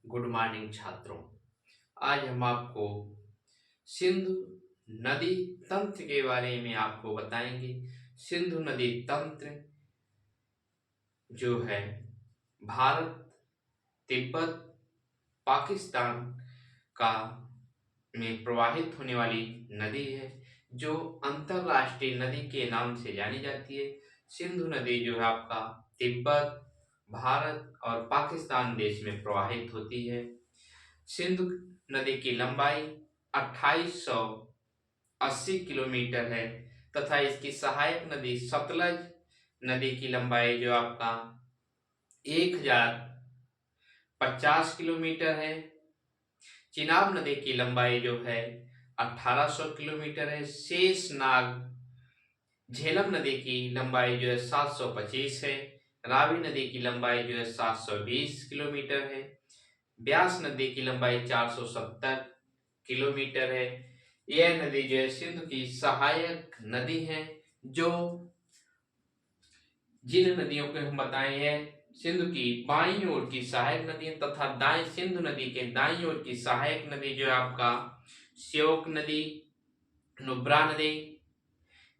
Good morning छात्रों। आज हम आपको सिंधु नदी तंत्र के बारे में आपको बताएंगे। सिंधु नदी तंत्र जो है भारत, तिब्बत, पाकिस्तान का में प्रवाहित होने वाली नदी है, जो अंतरराष्ट्रीय नदी के नाम से जानी जाती है। सिंधु नदी जो है आपका तिब्बत, भारत और पाकिस्तान देश में प्रवाहित होती है। सिंधु नदी की लंबाई 2880 किलोमीटर है तथा इसकी सहायक नदी सतलज नदी की लंबाई जो आपका 1050 किलोमीटर है। चिनाब नदी की लंबाई जो है 1800 किलोमीटर है। शेषनाग झेलम नदी की लंबाई जो है 725 है। रावी नदी की लंबाई जो है 720 किलोमीटर है। ब्यास नदी की लंबाई 470 किलोमीटर है। यह नदी जो है सिंधु की सहायक नदी है। जो जिन नदियों को हम बताए हैं, सिंधु की बाईं ओर की सहायक नदी है तथा दाएं सिंधु नदी के दाईं ओर की सहायक नदी जो है आपका श्योक नदी, नुब्रा नदी,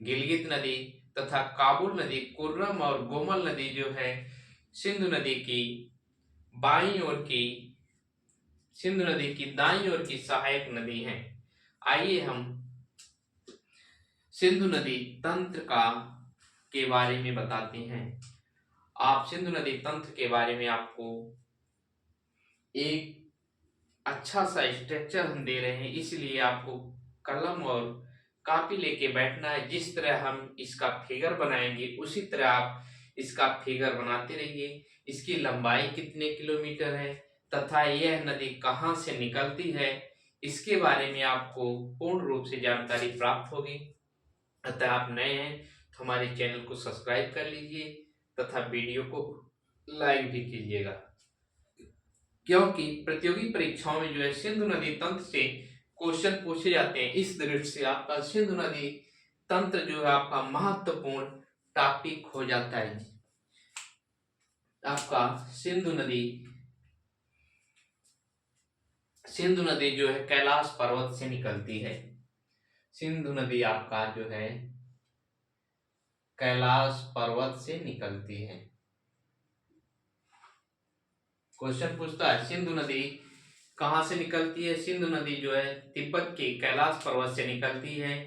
गिलगित नदी तथा काबुल नदी, कुर्रम और गोमल नदी जो है सिंधु नदी की बाईं ओर की सिंधु नदी की दाईं ओर की सहायक नदी है। आइए हम सिंधु नदी तंत्र के बारे में बताते हैं। आप सिंधु नदी तंत्र के बारे में आपको एक अच्छा सा स्ट्रक्चर हम दे रहे हैं, इसलिए आपको कलम और कॉपी लेके बैठना है। जिस तरह हम इसका फिगर बनाएंगे उसी तरह आप इसका फिगर बनाते रहिए। इसकी लंबाई कितने किलोमीटर है तथा यह नदी कहाँ से निकलती है, इसके बारे में आपको पूर्ण रूप से जानकारी प्राप्त होगी। अतः आप नए हैं तो हमारे चैनल को सब्सक्राइब कर लीजिए तथा वीडियो को लाइक भी कीजिएगा, क्योंकि प्रतियोगी परीक्षाओं में जो है सिंधु नदी तंत्र से क्वेश्चन पूछे जाते हैं। इस दृष्टि से आपका सिंधु नदी तंत्र जो है आपका महत्वपूर्ण टॉपिक हो जाता है। आपका सिंधु नदी जो है कैलाश पर्वत से निकलती है। सिंधु नदी आपका जो है कैलाश पर्वत से निकलती है। क्वेश्चन पूछता है सिंधु नदी कहां से निकलती है। सिंधु नदी जो है तिब्बत के कैलाश पर्वत से निकलती है।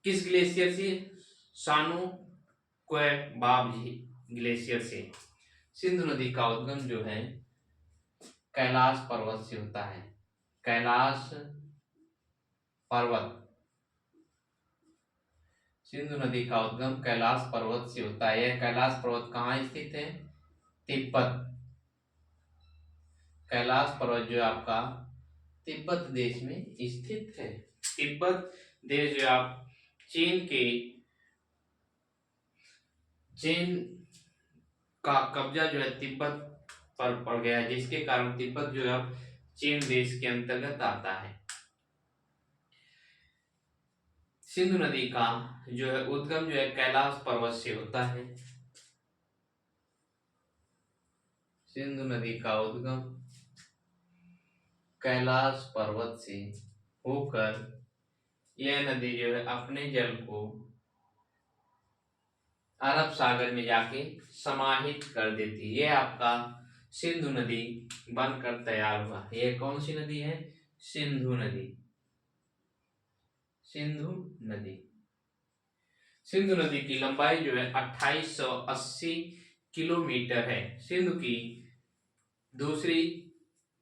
किस ग्लेशियर से? सानो क्वेबाब ग्लेशियर से। सिंधु नदी का उद्गम जो है कैलाश पर्वत से होता है। कैलाश पर्वत, सिंधु नदी का उद्गम कैलाश पर्वत से होता है। यह कैलाश पर्वत कहाँ स्थित है? तिब्बत। कैलाश पर्वत जो आपका तिब्बत देश में स्थित है। तिब्बत देश जो आप चीन का कब्जा जो है तिब्बत पर पड़ गया है, जिसके कारण तिब्बत जो है अब चीन देश के अंतर्गत आता है। सिंधु नदी का जो है उद्गम जो है कैलाश पर्वत से होता है। सिंधु नदी का उद्गम कैलाश पर्वत से होकर यह नदी जो है अपने जल को अरब सागर में जाके समाहित कर देती है। यह आपका सिंधु नदी बनकर तैयार हुआ। यह कौन सी नदी है? सिंधु नदी। सिंधु नदी सिंधु नदी की लंबाई जो है 2880 किलोमीटर है। सिंधु की दूसरी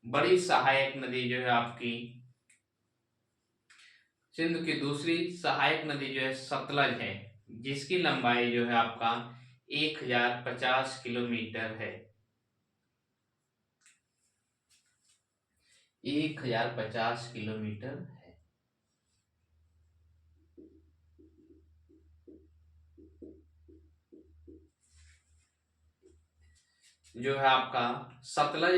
बड़ी सहायक नदी जो है आपकी सिंधु की दूसरी सहायक नदी जो है सतलज है, जिसकी लंबाई जो है आपका 1050 किलोमीटर है। 1050 किलोमीटर है। जो है आपका सतलज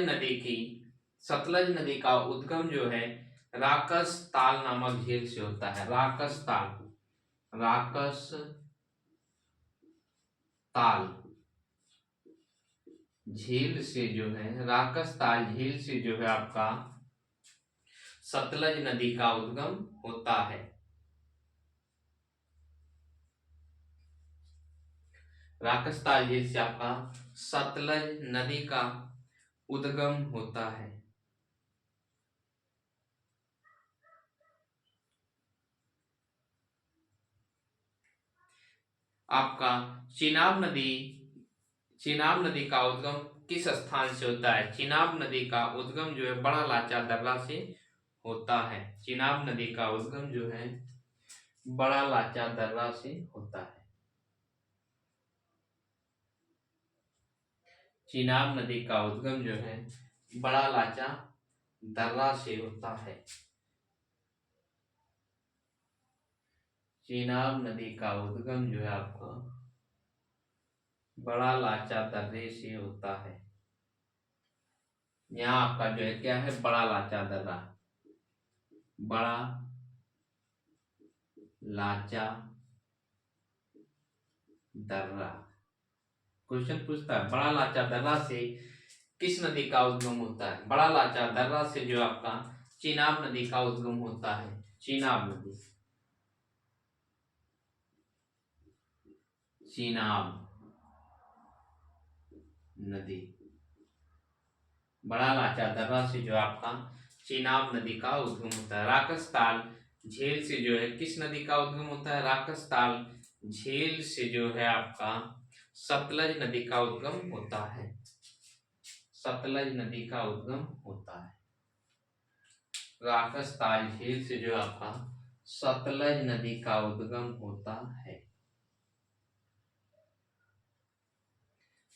नदी का उद्गम जो है राकस ताल नामक झील से होता है। राकस ताल झील से जो है, राकसताल झील से जो है आपका सतलज नदी का उद्गम होता है। राकसताल झील से आपका सतलज नदी का उद्गम होता है। आपका चिनाब नदी का उद्गम किस स्थान से होता है? चिनाब नदी का उद्गम जो है बड़ा लाचा दर्रा से होता है। चिनाब नदी का उद्गम जो है बड़ा लाचा दर्रा से होता है। चिनाब नदी का उद्गम जो है बड़ा लाचा दर्रा से होता है। चिनाब नदी का उद्गम जो है आपका बड़ा लाचा दर्रे से होता है। यहाँ आपका जो है क्या है, बड़ा लाचा दर्रा, बड़ा लाचा दर्रा। क्वेश्चन पूछता है बड़ा लाचा दर्रा से किस नदी का उद्गम होता है? बड़ा लाचा दर्रा से जो आपका चिनाब नदी का उद्गम होता है। चिनाब नदी, चिनाब नदी, बड़ा लाचा दर्रा से जो आपका चिनाब नदी का उद्गम होता है। राकसताल झील से जो है किस नदी का उद्गम होता है? राकसताल झील से जो है आपका सतलज नदी का उद्गम होता है। सतलज नदी का उद्गम होता है। राकसताल झील से जो आपका सतलज नदी का उद्गम होता है।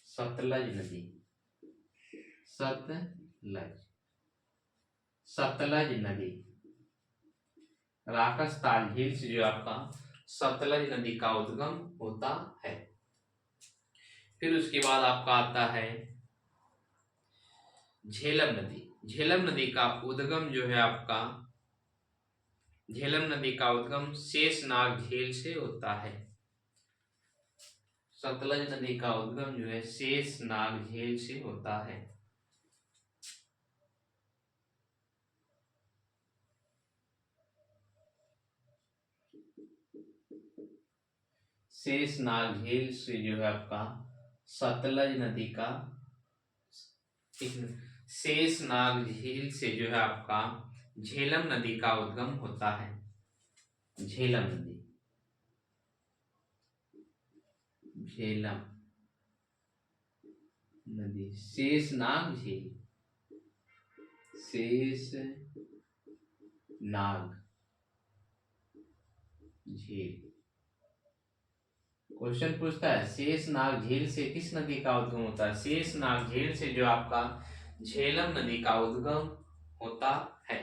सतलज नदी, सतलज, सतलज नदी, राकसताल झील से जो आपका सतलज नदी का उद्गम होता है। फिर उसके बाद आपका आता है झेलम नदी। झेलम नदी का उद्गम जो है आपका, झेलम नदी का उद्गम शेषनाग झील से होता है। सतलज नदी का उद्गम जो है शेषनाग झील से होता है। शेषनाग झील से जो है आपका सतलज नदी का, शेषनाग झील से जो है आपका झेलम नदी का उद्गम होता है। झेलम नदी, झेलम नदी, शेषनाग झील, शेषनाग झील। क्वेश्चन पूछता है शेषनाग झील से किस नदी का उद्गम होता है? शेषनाग झील से जो आपका झेलम नदी का उद्गम होता है।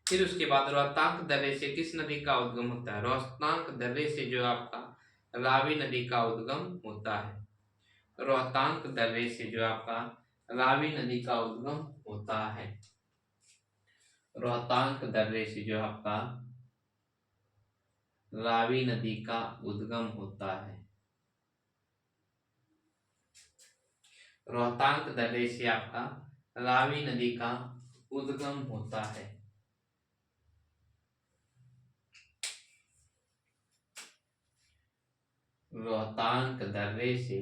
फिर उसके बाद रोहतांग दर्रे से किस नदी का उद्गम होता है? रोहतांग दर्रे से जो आपका रावी नदी का उद्गम होता है। रोहतांग दर्रे से जो आपका रावी नदी का उद्गम होता है। रोहतांग दर्रे से जो आपका रावी नदी का उद्गम होता है। रोहतांग दर्रे से आपका रावी नदी का उद्गम होता है। रोहतांग दर्रे से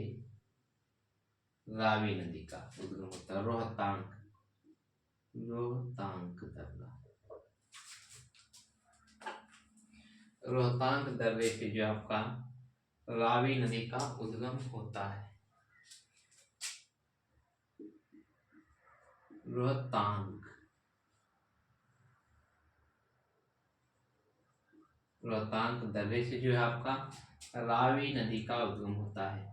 रावी नदी का उद्गम होता है। रोहतांग, रोहतांग दर्रा, रोहतांग दर्रे से जो आपका रावी नदी का उद्गम होता है। रोहतांग, रोहतांग दर्रे से जो है आपका रावी नदी का उद्गम होता है।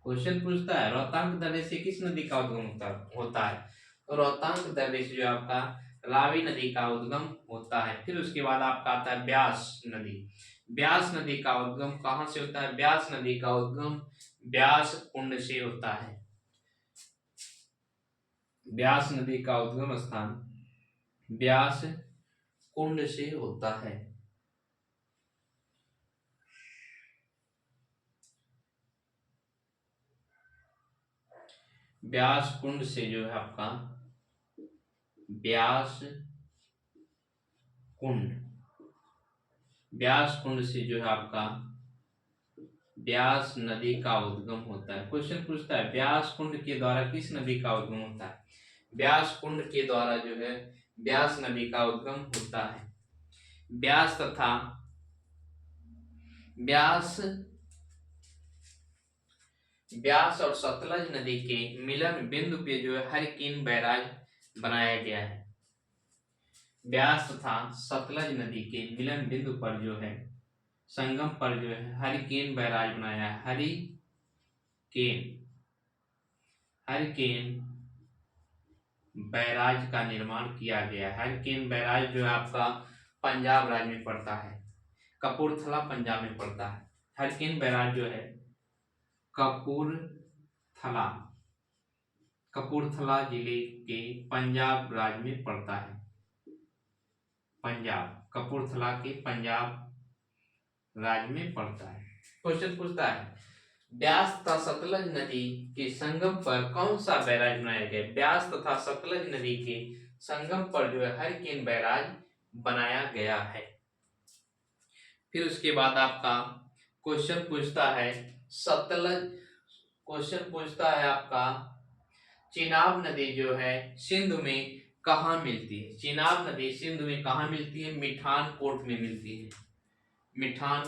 क्वेश्चन पूछता है रोहतांग दर्रे से किस नदी का उद्गम होता है? तो रोहतांग दर्रे से जो आपका रावी नदी का उद्गम होता है। फिर उसके बाद आपका आता है ब्यास नदी। ब्यास नदी का उद्गम कहाँ से होता है? ब्यास नदी का उद्गम ब्यास कुंड से होता है। ब्यास नदी का उद्गम स्थान ब्यास कुंड से होता है। ब्यास कुंड से जो है आपका ब्यास कुंड ब्यास कुंड से जो है आपका ब्यास नदी का उद्गम होता है। क्वेश्चन पूछता है ब्यास कुंड के द्वारा किस नदी का उद्गम होता है। ब्यास कुंड के द्वारा जो है ब्यास नदी का उद्गम होता है। ब्यास तथा ब्यास ब्यास और सतलज नदी के मिलन बिंदु पे जो है हरिकेन बैराज बनाया गया है। ब्यास तथा सतलज नदी के मिलन बिंदु पर जो है संगम पर जो है हरिकेन बैराज बनाया है। हरिकेन बैराज का निर्माण किया गया है। हरिकेन बैराज जो है आपका पंजाब राज्य में पड़ता है, कपूरथला पंजाब में पड़ता है। हरिकेन बैराज जो है कपूरथला कपूरथला जिले के पंजाब राज्य में पड़ता है। पंजाब कपूरथला के पंजाब राज्य में पड़ता है। क्वेश्चन पूछता है ब्यास तथा सतलज नदी के संगम पर कौन सा बैराज बनाया गया। ब्यास तथा सतलज नदी के संगम पर जो है हरिकेन बैराज बनाया गया है। फिर उसके बाद आपका क्वेश्चन पूछता है आपका चिनाब नदी जो है सिंध में कहाँ मिलती है। चिनाब नदी सिंध में कहाँ मिलती है। मिठान कोट में मिलती है। मिठान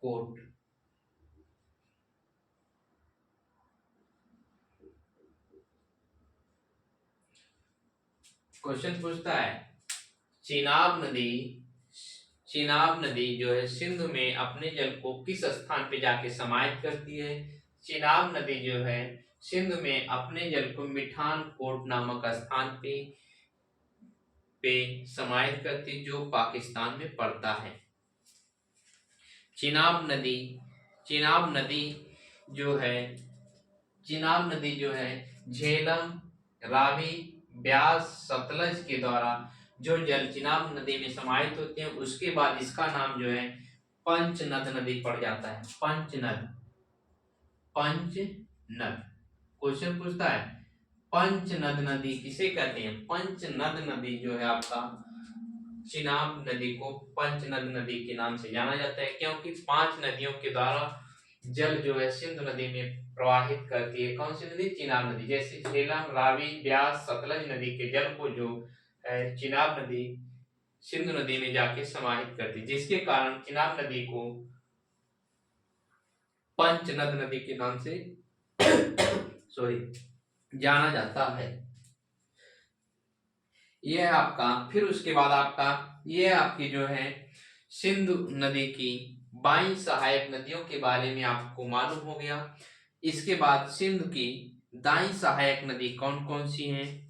कोट क्वेश्चन पूछता है चिनाब नदी जो है सिंध में अपने जल को किस स्थान पे जाके समाहित करती है। चिनाब नदी जो है सिंध में अपने जल को मिठान कोट नामक स्थान पे समाहित करती, जो पाकिस्तान में पड़ता है। चिनाब नदी जो है झेलम, रावी, ब्यास, सतलज के द्वारा जो जल चिनाब नदी में समाहित होते हैं, उसके बाद इसका नाम जो है पंचनद नदी पड़ जाता है। पंचनद क्वेश्चन पूछता है पंचनद नदी किसे कहते हैं। पंचनद नदी जो है आपका चिनाब नदी को पंचनद नदी के नाम से जाना जाता है, क्योंकि 5 नदियों के द्वारा जल जो है सिंधु नदी में प्रवाहित करती है। कौन सी नदी। चिनाब नदी। जैसे झेलम, रावी, ब्यास, सतलज नदी के जल को जो है चिनाब नदी सिंधु नदी में जाके समाहित करती है, जिसके कारण चिनाब नदी को पंचनद नदी के नाम से जाना जाता है। यह आपका फिर उसके बाद आपका यह आपकी जो है सिंधु नदी की बाई सहायक नदियों के बारे में आपको मालूम हो गया। इसके बाद सिंधु की दाई सहायक नदी कौन कौन सी हैं।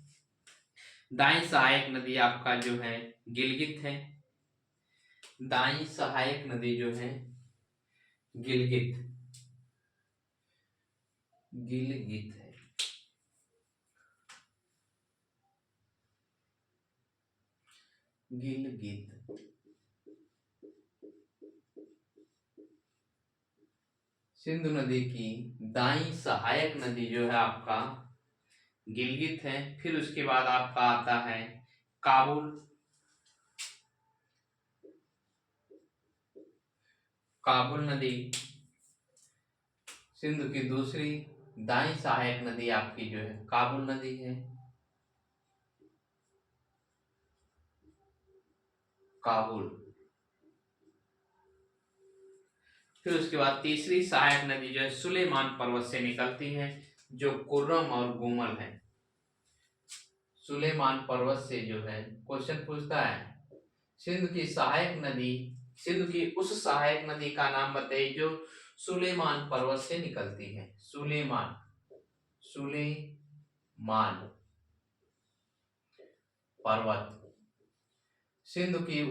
दाई सहायक नदी आपका जो है गिलगित है। दाई सहायक नदी जो है गिलगित है। गिलगित सिंधु नदी की दाई सहायक नदी जो है आपका गिलगित है। फिर उसके बाद आपका आता है काबुल नदी। सिंधु की दूसरी दाई सहायक नदी आपकी जो है काबुल नदी है। काबुल। फिर उसके बाद तीसरी सहायक नदी जो है सुलेमान पर्वत से निकलती है, जो कुर्रम और गुमल है। सुलेमान पर्वत से जो है क्वेश्चन पूछता है सिंधु की उस सहायक नदी का नाम बताइए जो सुलेमान पर्वत से निकलती है। सुलेमान पर्वत। सिंधु की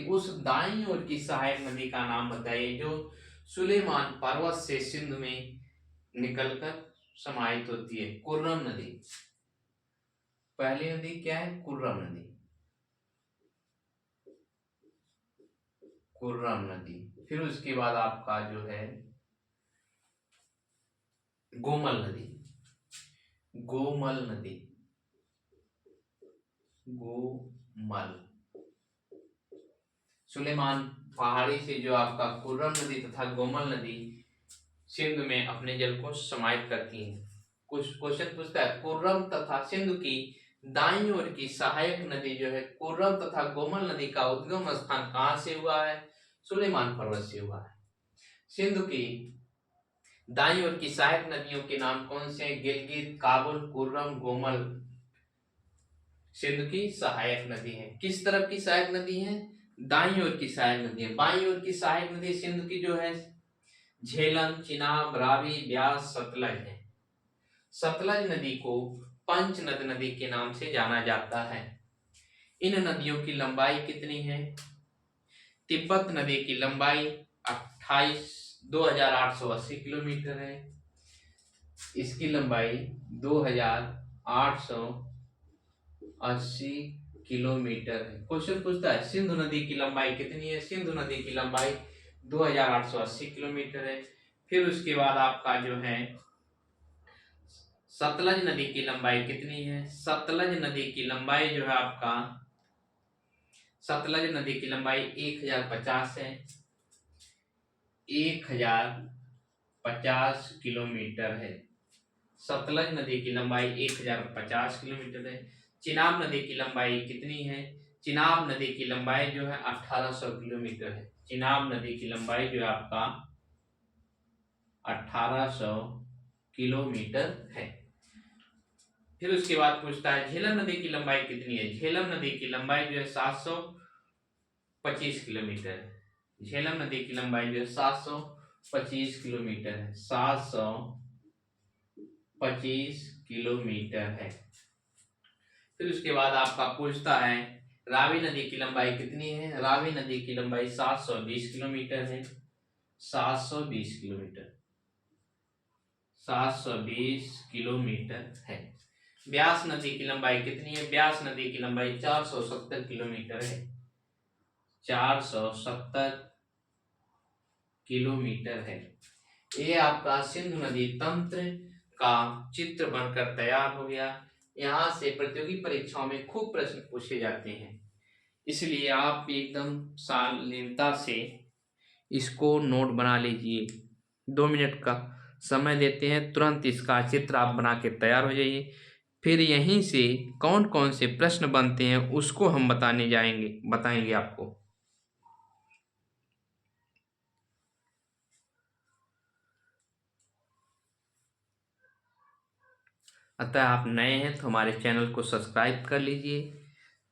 उस दाईं ओर की सहायक नदी का नाम बताइए जो सुलेमान पर्वत से सिंधु में निकलकर समाहित होती है। कुर्रम नदी। पहली नदी क्या है। कुर्रम नदी। कुर्रम नदी। फिर उसके बाद आपका जो है गोमल नदी, गोमल नदी, गोमल। सुलेमान पहाड़ी से जो आपका कुर्रम नदी तथा गोमल नदी सिंधु में अपने जल को समाहित करती हैं। कुछ क्वेश्चन पूछता है, कुर्रम तथा सिंधु की दाईं ओर की सहायक नदी जो है कुर्रम तथा गोमल नदी का उद्गम स्थान कहाँ से हुआ है? सुलेमान पर्वत से हुआ है। सिंधु की दाईं ओर की सहायक नदियों के नाम कौन से हैं? गिलगित, काबुल, कुर्रम, गोमल। सिंधु की सहायक नदी है। किस तरफ की सहायक नदी है? दाईं ओर की सहायक नदी है। बाईं ओर की सहायक नदी सिंधु की जो है झेलम, चिनाब, रावी, ब्यास, सतलज है। सतलज नदी को पंचनद नदी के नाम से जाना जाता है। इन नदियों की लंबाई कितनी है? तिब्बत नदी की लंबाई 2880 किलोमीटर है। इसकी लंबाई 2880 किलोमीटर है। क्वेश्चन पूछता है सिंधु नदी की लंबाई कितनी है? सिंधु नदी की लंबाई 2880 किलोमीटर है। फिर उसके बाद आपका जो है सतलज नदी की लंबाई कितनी है? सतलज नदी की लंबाई जो है आपका सतलज नदी की लंबाई 1050 है। 1050 किलोमीटर है। सतलज नदी की लंबाई 1050 किलोमीटर है। चिनाब नदी की लंबाई कितनी है? चिनाब नदी की लंबाई जो है 1800 किलोमीटर है। चिनाब नदी की लंबाई जो है आपका 1800 किलोमीटर है। फिर उसके बाद पूछता है झेलम नदी की लंबाई कितनी है? झेलम नदी की लंबाई जो है 725 किलोमीटर है। झेलम नदी की लंबाई जो है 725 किलोमीटर है। 725 किलोमीटर है। फिर उसके बाद आपका पूछता है रावी नदी की लंबाई कितनी है? रावी नदी की लंबाई 720 किलोमीटर है। 720 किलोमीटर, 720 किलोमीटर है। ब्यास नदी की लंबाई कितनी है? ब्यास नदी की लंबाई 470 किलोमीटर है। 470 किलोमीटर है। ये आपका सिंधु नदी तंत्र का चित्र बनकर तैयार हो गया। यहाँ से प्रतियोगी परीक्षाओं में खूब प्रश्न पूछे जाते हैं, इसलिए आप एकदम शालीनता से इसको नोट बना लीजिए। 2 मिनट का समय देते हैं, तुरंत इसका चित्र आप बना के तैयार हो जाइए। फिर यहीं से कौन कौन से प्रश्न बनते हैं उसको हम बताएंगे आपको। अतः आप नए हैं तो हमारे चैनल को सब्सक्राइब कर लीजिए।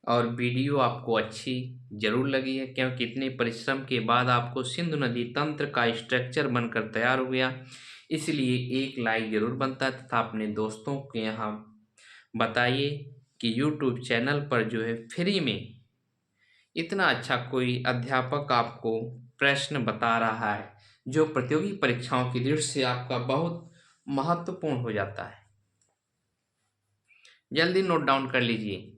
और वीडियो आपको अच्छी जरूर लगी है, क्योंकि इतने परिश्रम के बाद आपको सिंधु नदी तंत्र का स्ट्रक्चर बनकर तैयार हो गया, इसलिए एक लाइक जरूर बनता है। तथा अपने दोस्तों के यहाँ बताइए कि YouTube चैनल पर जो है फ्री में इतना अच्छा कोई अध्यापक आपको प्रश्न बता रहा है जो प्रतियोगी परीक्षाओं की दृष्टि से आपका बहुत महत्वपूर्ण हो जाता है। जल्दी नोट डाउन कर लीजिए।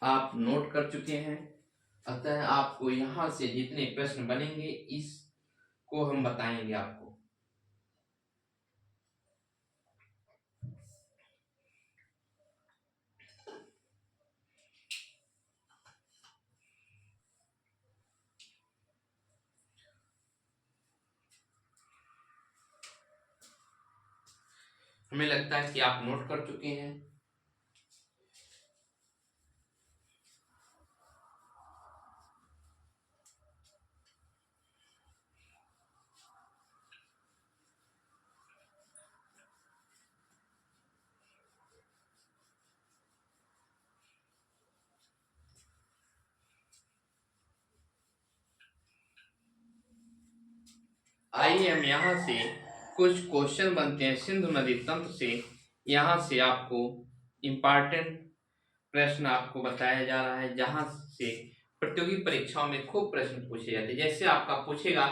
आप नोट कर चुके हैं, अतः आपको यहाँ से जितने प्रश्न बनेंगे इसको हम बताएंगे आपको। हमें लगता है कि आप नोट कर चुके हैं। आइए हम यहाँ से कुछ क्वेश्चन बनते हैं सिंधु नदी तंत्र से। यहाँ से आपको इम्पॉर्टेंट प्रश्न आपको बताया जा रहा है, जहाँ से प्रतियोगी परीक्षाओं में खूब प्रश्न पूछे जाते हैं। जैसे आपका पूछेगा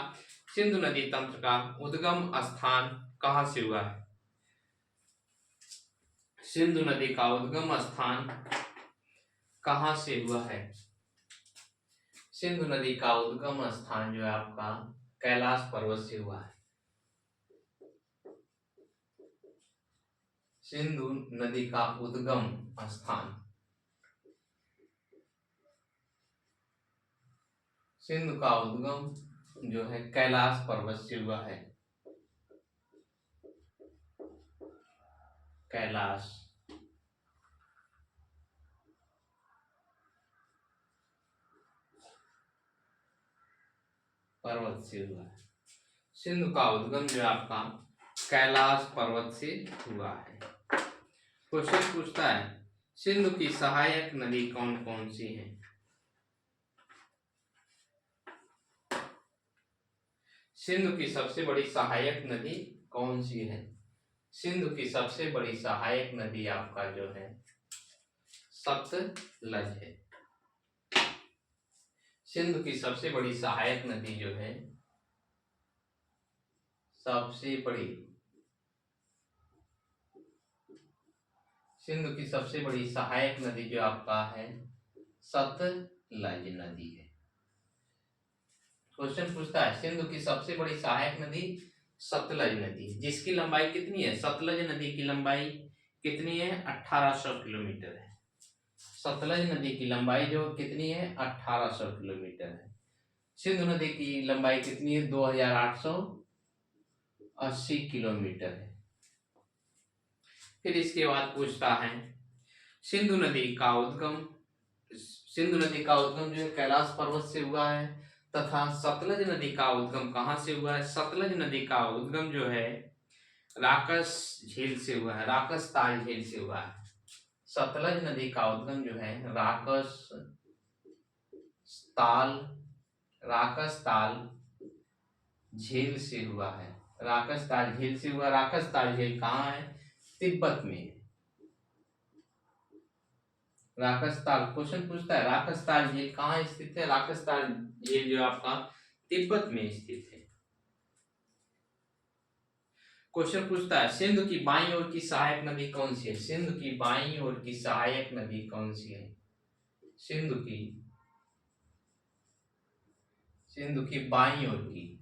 सिंधु नदी तंत्र का उद्गम स्थान कहाँ से हुआ है। सिंधु नदी का उद्गम स्थान कहाँ से हुआ है। सिंधु नदी का उद्गम स्थान जो है आपका कैलाश पर्वत से हुआ है। सिंधु नदी का उद्गम स्थान, सिंधु का उद्गम जो है कैलाश पर्वत से हुआ है। कैलाश पर्वत से हुआ है। सिंधु का उद्गम जो है आपका कैलाश पर्वत से हुआ है। क्वेश्चन पूछता है सिंधु की सहायक नदी कौन कौन सी है। सिंधु की सबसे बड़ी सहायक नदी कौन सी है। सिंधु की सबसे बड़ी सहायक नदी आपका जो है सतलज है। सिंधु की सबसे बड़ी सहायक नदी जो है, सबसे बड़ी सिंधु की सबसे बड़ी सहायक नदी जो आपका है सतलज नदी है। क्वेश्चन पूछता है सिंधु की सबसे बड़ी सहायक नदी सतलज नदी, जिसकी लंबाई कितनी है। सतलज नदी की लंबाई कितनी है, 1800 किलोमीटर है। सतलज नदी की लंबाई जो कितनी है, 1800 किलोमीटर है। सिंधु नदी की लंबाई कितनी है, 2880 किलोमीटर है। फिर इसके बाद पूछता है सिंधु नदी का उद्गम, सिंधु नदी का उद्गम जो है कैलाश पर्वत से हुआ है, तथा सतलज नदी का उद्गम कहाँ से हुआ है। सतलज नदी का उद्गम जो है राकस झील से हुआ है, राकस ताल झील से हुआ है। सतलज नदी का उद्गम जो है राकस ताल झील से हुआ है। राकस ताल झील से हुआ। राकस ताल झील कहाँ है, तिब्बत में है। राकसताल, क्वेश्चन पूछता है राकसताल झील कहाँ स्थित है। राकसताल झील जो आपका तिब्बत में स्थित है। क्वेश्चन पूछता है सिंधु की बाईं ओर की सहायक नदी कौन सी है। सिंधु की बाईं ओर की सहायक नदी कौन सी है। सिंधु की बाईं ओर की,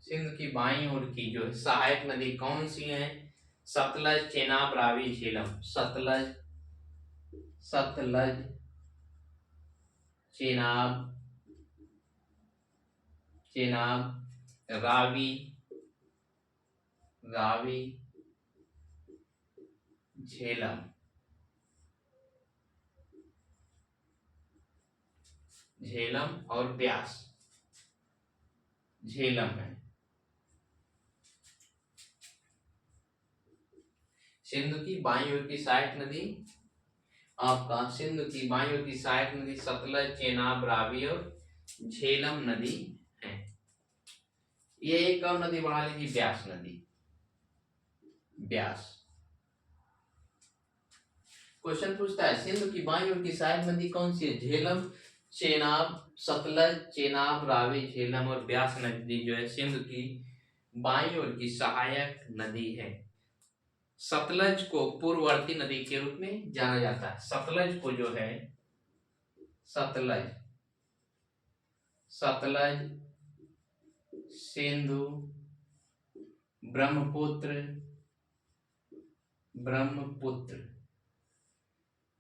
सिंधु की बाईं ओर की जो सहायक नदी कौन सी है। सतलज, चेनाब, रावी, झेलम। सतलज, चेनाब, रावी, झेलम। और ब्यास। झेलम है। सिंधु की बाईं ओर की सहायक नदी आपका, सिंधु की बाईं ओर की सहायक नदी सतलज, चेनाब, रावी और झेलम नदी है। ये एक और नदी बढ़ा लीजिए, ब्यास नदी। ब्यास। क्वेश्चन पूछता है सिंधु की बाईं ओर की सहायक नदी कौन सी है। झेलम, चेनाब, सतलज, चेनाब, रावी, झेलम और ब्यास नदी जो है सिंधु की बाईं ओर की सहायक नदी है। सतलज को पूर्ववर्ती नदी के रूप में जाना जाता है। सतलज को जो है सतलज, सिंधु, ब्रह्मपुत्र,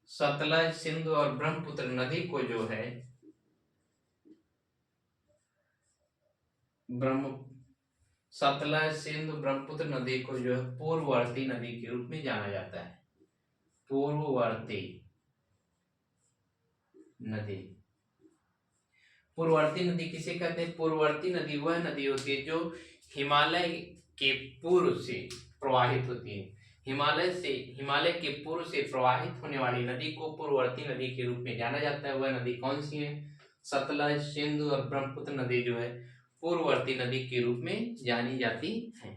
सतलज, सिंधु और ब्रह्मपुत्र नदी को जो है सतलज, सिंधु, ब्रह्मपुत्र नदी को जो है पूर्ववर्ती नदी के रूप में जाना जाता है। पूर्ववर्ती नदी। पूर्ववर्ती नदी किसे कहते हैं। पूर्ववर्ती नदी वह नदी होती है जो हिमालय के पूर्व से प्रवाहित होती है। हिमालय के पूर्व से प्रवाहित होने वाली नदी को पूर्ववर्ती नदी के रूप में जाना जाता है। वह नदी कौन सी है। सतलज, सिंधु और ब्रह्मपुत्र नदी जो है पूर्ववर्ती नदी के रूप में जानी जाती है।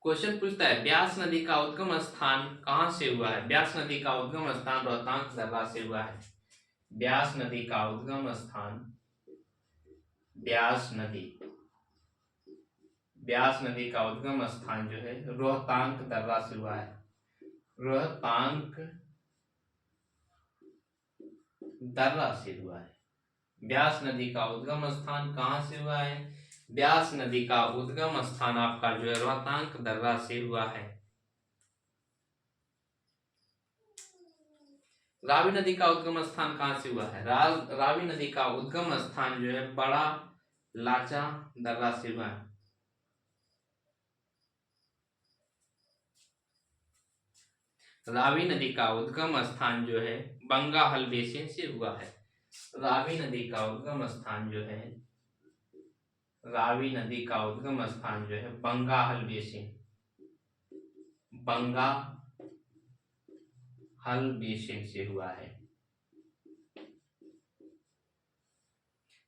क्वेश्चन पूछता है ब्यास नदी का उद्गम स्थान कहाँ से हुआ है? ब्यास नदी का उद्गम स्थान रोहतांग दर्रा से हुआ है। ब्यास नदी का उद्गम स्थान, ब्यास नदी का उद्गम स्थान जो है रोहतांग दर्रा से हुआ है। रोहतांग दर्रा से हुआ है। ब्यास नदी का उद्गम स्थान कहाँ से हुआ है? ब्यास नदी का उद्गम स्थान आपका जो है रोहतांग दर्रा से हुआ है। रावी नदी का उद्गम स्थान कहाँ से हुआ है? रावी नदी का उद्गम स्थान जो है बड़ा लाचा दर्रा से हुआ है। रावी नदी का उद्गम स्थान जो है बंगाल बेसिन से हुआ है। रावी नदी का उद्गम स्थान जो है, रावी नदी का उद्गम स्थान जो है बंगाल बेसिन, बंगाल बेसिन से हुआ है।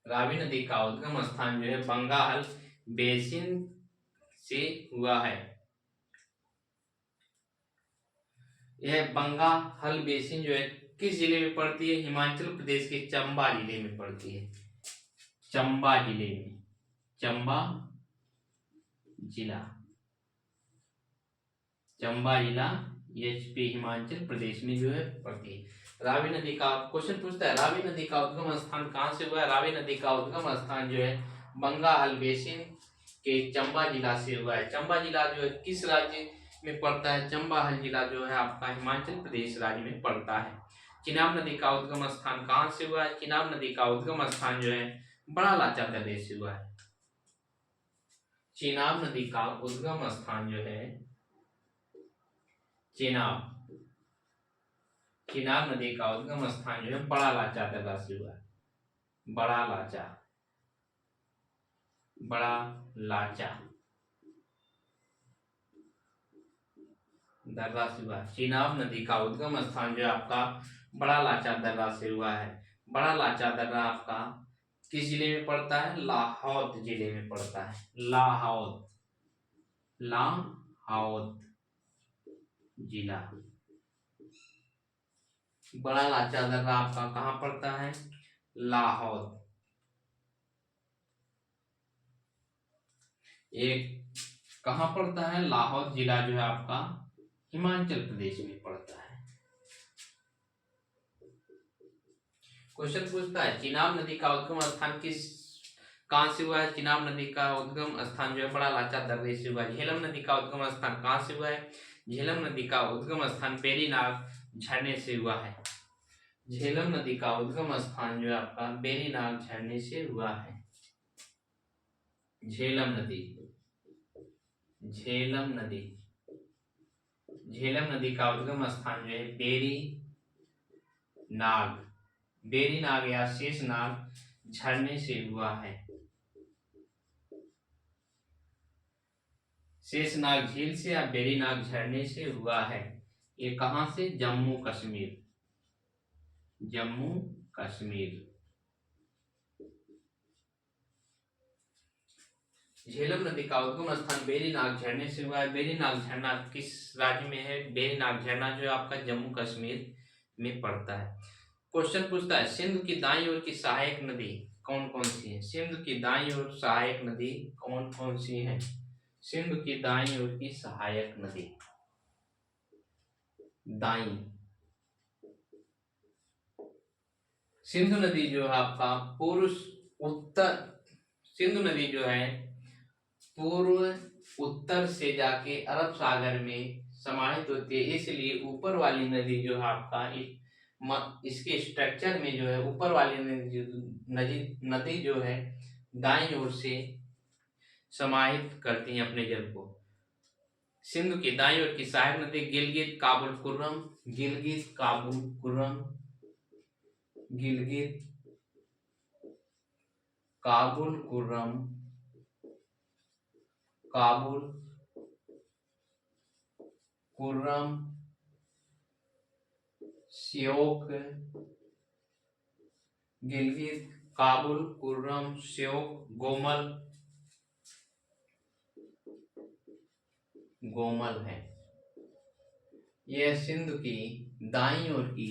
रावी नदी का उद्गम स्थान जो है बंगाल बेसिन से हुआ है। यह बंगाल बेसिन जो है किस जिले में पड़ती है? हिमाचल प्रदेश के चंबा जिले में पड़ती है। चंबा जिले में, चंबा जिला, चंबा जिला एचपी हिमाचल प्रदेश में जो है पड़ती है। रावी नदी का क्वेश्चन पूछता है रावी नदी का उद्गम स्थान कहाँ से हुआ है? रावी नदी का उद्गम स्थान जो है बंगाल बेसिन के चंबा जिला से हुआ है। चंबा जिला जो है किस राज्य में पड़ता है? चंबा जिला जो है आपका हिमाचल प्रदेश राज्य में पड़ता है। चिनाब नदी का उद्गम स्थान कहाँ से हुआ है? चिनाब नदी का उद्गम स्थान जो है बड़ा लाचा दर्रे से हुआ है। चिनाब नदी का उद्गम स्थान जो है चिनाब नदी का उद्गम स्थान जो है बड़ा लाचा दर्रा से हुआ है। बड़ा लाचा दर्रा से हुआ है। चिनाब नदी का उद्गम स्थान जो है आपका बड़ा लाचा दर्रा से हुआ है। बड़ा लाचा दर्रा आपका किस जिले में पड़ता है? लाहौद जिले में पड़ता है। लाहौद जिला। बड़ा लाचा दर्रा आपका कहाँ पड़ता है? लाहौद। एक कहाँ पड़ता है? लाहौद जिला जो है आपका हिमाचल प्रदेश में पड़ता है। क्वेश्चन पूछता है चिनाब नदी का उद्गम स्थान कहाँ से हुआ है? चिनाब नदी का उद्गम स्थान जो है बड़ा लाचा दर्रे से हुआ है। झेलम नदी का उद्गम स्थान कहाँ से हुआ है? झेलम नदी का उद्गम स्थान बेरीनाग झरने से हुआ है। झेलम नदी का उद्गम स्थान जो है आपका बेरीनाग झरने से हुआ है। झेलम नदी का उद्गम स्थान जो है बेरीनाग या शेषनाग झरने से हुआ है। शेषनाग झील से या बेरीनाग झरने से हुआ है। ये कहां से? जम्मू कश्मीर। झेलम नदी का उद्गम स्थान बेरीनाग झरने से हुआ है। बेरीनाग झरना किस राज्य में है? बेरीनाग झरना जो है आपका जम्मू कश्मीर में पड़ता है। क्वेश्चन पूछता है सिंध की दाईं ओर की सहायक नदी कौन कौन सी है? सिंध की दाईं ओर सहायक नदी कौन कौन सी है? सिंध की दाईं ओर की सहायक नदी, दाईं। सिंधु नदी जो है आपका सिंधु नदी जो है पूर्व उत्तर से जाके अरब सागर में समाहित होती है, इसलिए ऊपर वाली नदी जो है आपका इसके स्ट्रक्चर में जो है ऊपर वाली नदी जो है दाईं ओर से समाहित करती है अपने जल को। सिंधु की दाईं ओर की सहायक नदी गिलगित काबुल कुर्रम श्योक, गिलगित काबुल, कुर्रम, श्योक, गोमल, गोमल है। यह सिंध की दाईं ओर की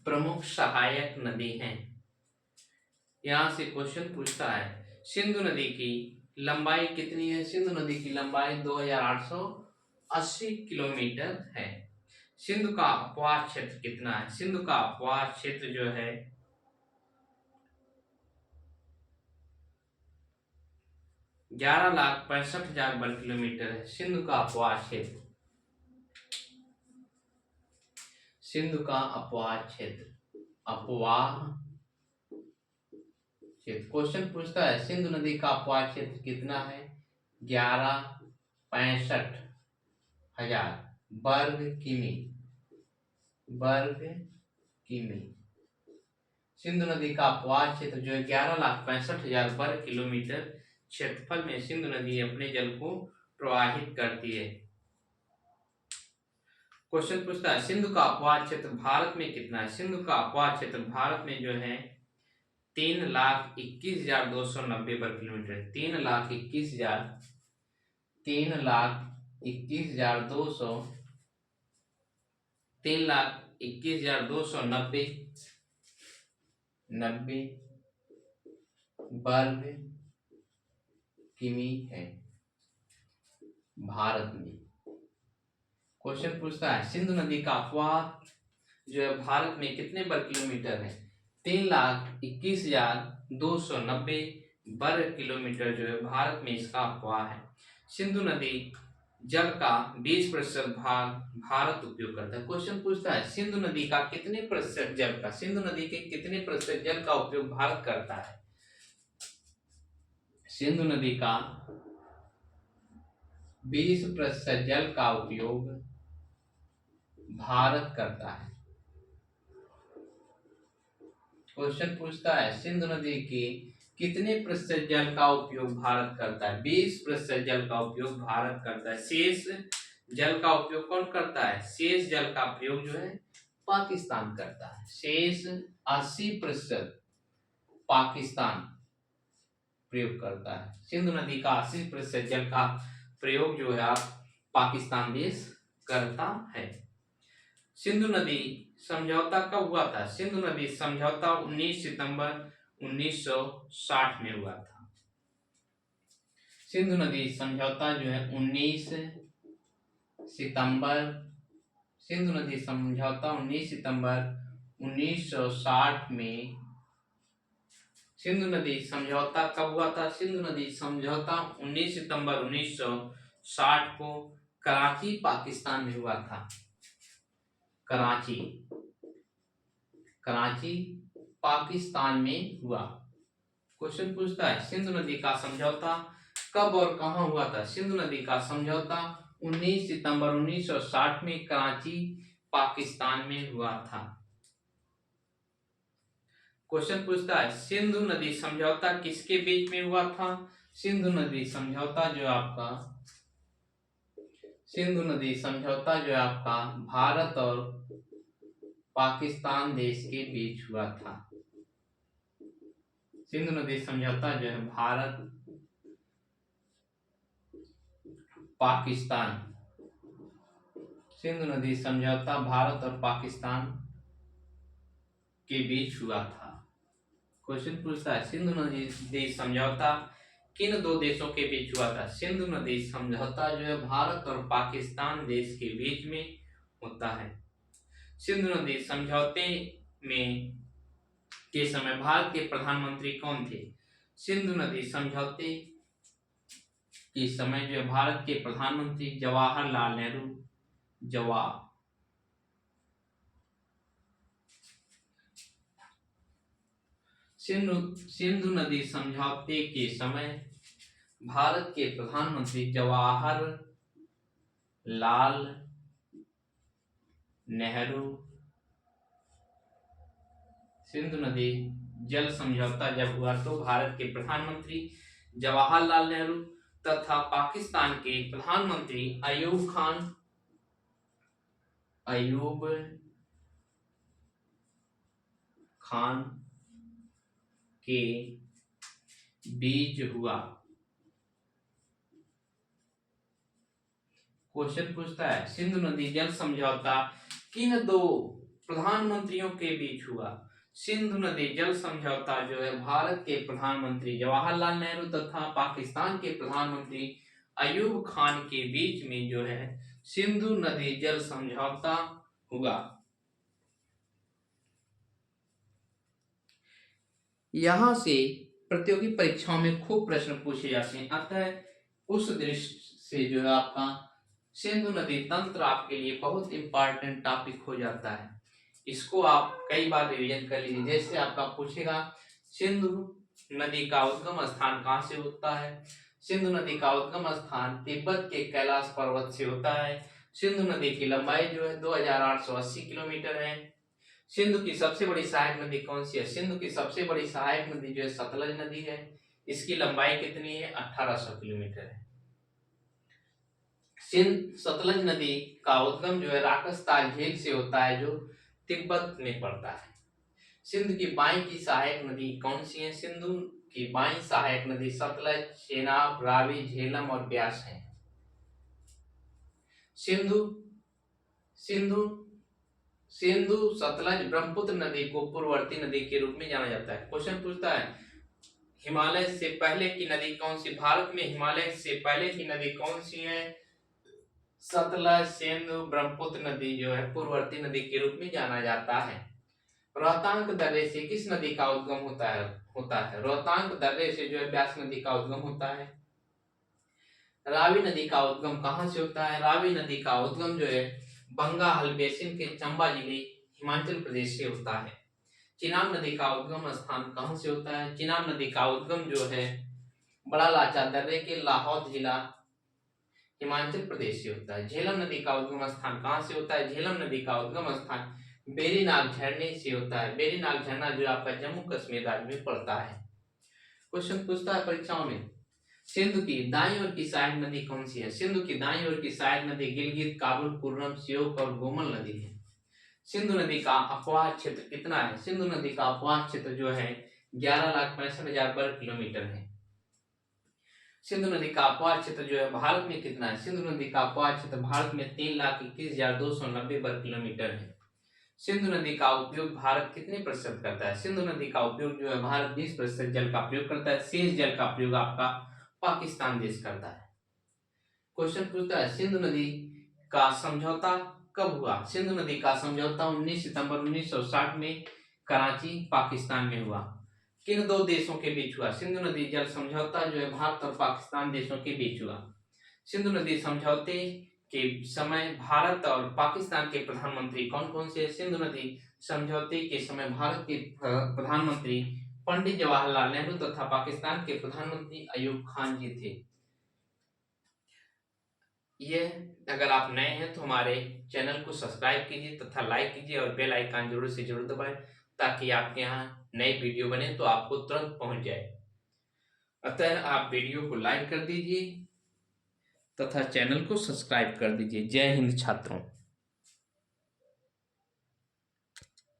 प्रमुख सहायक नदी है। यहाँ से क्वेश्चन पूछता है सिंधु नदी की लंबाई कितनी है। सिंधु नदी की लंबाई 2880 किलोमीटर है। सिंधु का अपवाद क्षेत्र कितना है। सिंधु का अपवाद क्षेत्र जो है 11,65,000 वर्ग किलोमीटर है। सिंधु का अपवाद क्षेत्र, सिंधु का अपवाद क्षेत्र, अपवाह क्षेत्र। क्वेश्चन पूछता है सिंधु नदी का अपवाद क्षेत्र कितना है। 11,65,000 वर्ग किमी, वर्ग किमी। सिंधु नदी का अपवाद क्षेत्र जो है 11,65,000 वर्ग किलोमीटर क्षेत्रफल में सिंधु नदी अपने जल को प्रवाहित करती है। क्वेश्चन पूछता है सिंधु का अपवाद क्षेत्र भारत में कितना है। सिंधु का अपवाद क्षेत्र भारत में जो है 3,21,290 वर्ग किलोमीटर। 3,21,290 वर्ग किमी है भारत में। क्वेश्चन पूछता है सिंधु नदी का अपवाद जो है भारत में कितने वर्ग किलोमीटर है। 3,21,290 वर्ग किलोमीटर जो है भारत में इसका अपवाद है। सिंधु नदी जल का 20% भाग भारत उपयोग करता है। क्वेश्चन पूछता है सिंधु नदी का कितने प्रतिशत जल का, सिंधु नदी के कितने प्रतिशत जल का उपयोग भारत करता है। सिंधु नदी का 20% जल का उपयोग भारत करता है। क्वेश्चन पूछता है सिंधु नदी के कितने प्रतिशत जल का उपयोग भारत करता है। 20% जल का उपयोग भारत करता है। शेष जल का उपयोग कौन करता है। शेष जल का प्रयोग जो है पाकिस्तान करता है। शेष 80% पाकिस्तान प्रयोग करता है। सिंधु नदी का 80% जल का प्रयोग जो है पाकिस्तान देश करता है। सिंधु नदी समझौता कब हुआ था। सिंधु नदी समझौता 19 सितंबर 1960 में हुआ था। सिंधु नदी समझौता जो है 19 सितंबर, सिंधु नदी समझौता 19 सितंबर 1960 में। सिंधु नदी समझौता कब हुआ था। सिंधु नदी समझौता 19 सितंबर 1960 को कराची पाकिस्तान में हुआ था। कराची, कराची पाकिस्तान में हुआ। क्वेश्चन पूछता है सिंधु नदी का समझौता कब और कहां हुआ था। सिंधु नदी का समझौता 19 सितंबर 1960 में कराची पाकिस्तान में हुआ था। क्वेश्चन पूछता है सिंधु नदी समझौता किसके बीच में हुआ था। सिंधु नदी समझौता जो आपका, सिंधु नदी समझौता जो आपका भारत और पाकिस्तान देश के बीच हुआ था। सिंधु नदी समझौता जो है भारत पाकिस्तान, सिंधु नदी समझौता भारत और पाकिस्तान के बीच हुआ था। क्वेश्चन पूछता है सिंधु नदी समझौता किन दो देशों के बीच हुआ था। सिंधु नदी समझौता जो है भारत और पाकिस्तान देश के बीच में होता है। सिंधु नदी समझौते में के समय भारत के प्रधानमंत्री कौन थे। सिंधु नदी समझौते के समय जो भारत के प्रधानमंत्री जवाहरलाल नेहरू, सिंधु नदी समझौते के समय भारत के प्रधानमंत्री जवाहरलाल नेहरू। सिंधु नदी जल समझौता जब हुआ तो भारत के प्रधानमंत्री जवाहरलाल नेहरू तथा पाकिस्तान के प्रधानमंत्री अयूब खान के बीच हुआ। क्वेश्चन पूछता है सिंधु नदी जल समझौता किन दो प्रधानमंत्रियों के बीच हुआ। सिंधु नदी जल समझौता जो है भारत के प्रधानमंत्री जवाहरलाल नेहरू तथा पाकिस्तान के प्रधानमंत्री अयूब खान के बीच में जो है सिंधु नदी जल समझौता हुआ। यहां से प्रतियोगी परीक्षाओं में खूब प्रश्न पूछे जाते हैं, अतः उस दृष्टि से जो है आपका सिंधु नदी तंत्र आपके लिए बहुत इंपॉर्टेंट टॉपिक हो जाता है। इसको आप कई बार रिवीजन कर लीजिए। जैसे आपका पूछेगा सिंधु नदी का उद्गम स्थान कहाँ से होता है। सिंधु नदी का उद्गम स्थान तिब्बत के कैलाश पर्वत से होता है। सिंधु नदी की लंबाई जो है 2880 किलोमीटर है। सिंधु की सबसे बड़ी सहायक नदी कौन सी है। सिंधु की सबसे बड़ी सहायक नदी जो है सतलज नदी है। इसकी लंबाई कितनी है 1800 किलोमीटर है। सतलज नदी का उद्गम जो है राकसताल झील से होता है जो तिब्बत में पड़ता है। सिंधु की बाई की सहायक नदी कौन सी है। सिंधु की बाई सहायक नदी सतलज, चेनाब, रावी, झेलम और ब्यास है। सिंधु सिंधु सिंधु सतलज ब्रह्मपुत्र नदी को पूर्ववर्ती नदी के रूप में जाना जाता है। क्वेश्चन पूछता है हिमालय से पहले की नदी कौन सी। भारत में हिमालय से पहले की नदी कौन सी है। सतलज, सिंधु, ब्रह्मपुत्र नदी जो है पूर्ववर्ती नदी के रूप में जाना जाता है। रोहतांग दर्रे से किस नदी का उद्गम होता है। रोहतांग दर्रे से जो है ब्यास नदी का उद्गम होता है। रावी नदी का उद्गम कहाँ से होता है। रावी नदी का उद्गम जो है बंगाल बेसिन के चंबा जिले हिमाचल प्रदेश से होता है। चिनाब नदी का उद्गम स्थान कहाँ से होता है। चिनाब नदी का उद्गम जो है बड़ा लाचा दर्रे के लाहौल जिला हिमाचल प्रदेश से होता है। झेलम नदी का उद्गम स्थान कहाँ से होता है। झेलम नदी का उद्गम स्थान बेरीनाग झरने से होता है। बेरीनाग झरना जो आपका जम्मू कश्मीर राज्य में पड़ता है। क्वेश्चन पूछता है परीक्षाओं में सिंधु की दाईं ओर की सहायक नदी कौन सी है। सिंधु की दाईं ओर की सहायक नदी गिलगित, काबुल, कुर्रम, श्योक और गोमल नदी है। सिंधु नदी का अपवाह क्षेत्र कितना है। सिंधु नदी का अपवाह क्षेत्र जो है 11,65,000 वर्ग किलोमीटर है। सिंधु नदी का अपवाह क्षेत्र जो है भारत में कितना है। सिंधु नदी का अपवाह क्षेत्र भारत में 3,21,290 वर्ग किलोमीटर है। सिंधु नदी का उपयोग भारत कितने प्रतिशत करता है। सिंधु नदी का उपयोग जो है भारत 20% जल का प्रयोग करता है। शेष जल का प्रयोग आपका पाकिस्तान देश करता है। क्वेश्चन पूछता है सिंधु नदी का समझौता कब हुआ। सिंधु नदी का समझौता 19 सितंबर 1960 में कराची पाकिस्तान में हुआ। किन दो देशों के बीच हुआ। सिंधु नदी जल समझौता जो है भारत और पाकिस्तान देशों के बीच हुआ। सिंधु नदी समझौते के समय भारत और पाकिस्तान के प्रधानमंत्री कौन कौन से। सिंधु नदी समझौते के समय भारत के प्रधानमंत्री पंडित जवाहरलाल नेहरू तथा पाकिस्तान के प्रधानमंत्री अयूब खान जी थे। ये अगर आप नए हैं तो हमारे चैनल को सब्सक्राइब कीजिए तथा लाइक कीजिए और बेल आइकन जरूर से जरूर दबाएं ताकि आपके यहाँ नए वीडियो बने तो आपको तुरंत पहुंच जाए। अतः आप वीडियो को लाइक कर दीजिए तथा चैनल को सब्सक्राइब कर दीजिए। जय हिंद छात्रों।